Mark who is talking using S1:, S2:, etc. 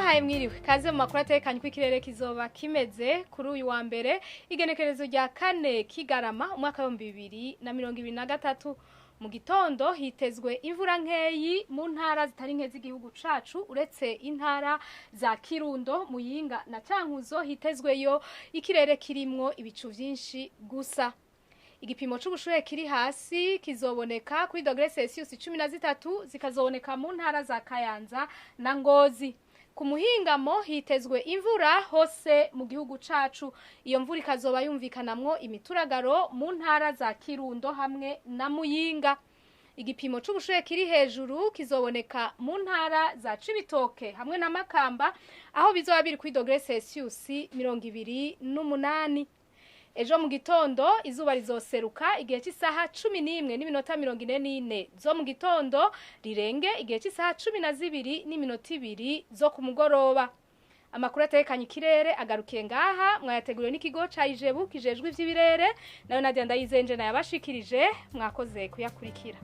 S1: ndabahaye mwiriwe kaze mu makuru atekanye ko ikirere kizoba kimeze kuri uyu wa mbere igenekerezo rya 4 Kigarama umwaka wa 2023 mu gitondo hitezwe imvura nkeyi mu ntara zitari nke z'igihugu cacu uretse intara za Kirundo Muyinga na Cankuzo hitezweyo ikirere kirimwo ibicu vyinshi gusa. Igipimo c'ubushuhe kiri hasi kizoboneka kuri degre Celsius 13 zikazoboneka mu ntara za Kayanza na Ngozi. Ku muhingamo hitezwe imvura hose mu gihugu cacu. Iyo mvura ikazoba yumvikanamwo imituragaro mu ntara za Kirundo hamwe na Muyinga. Igipimo c'ubushuhe kiri hejuru kizoboneka mu ntara za Cibitoke hamwe na Makamba aho bizoba biri kuri degre Celsius 28. Ejo mu gitondo izuba rizoseruka igihe cy'isaha 11:44 zo mu gitondo rirenge igihe cy'isaha 12:2 zo ku mugoroba. Amakuru atekanye ikirere agarukiye ngaha mwayateguriwe n'ikigo ca Ijebu kijejwe ivy'ibirere nayo Nadia Ndayizenje nayabashikirije mwakoze kuyakurikira.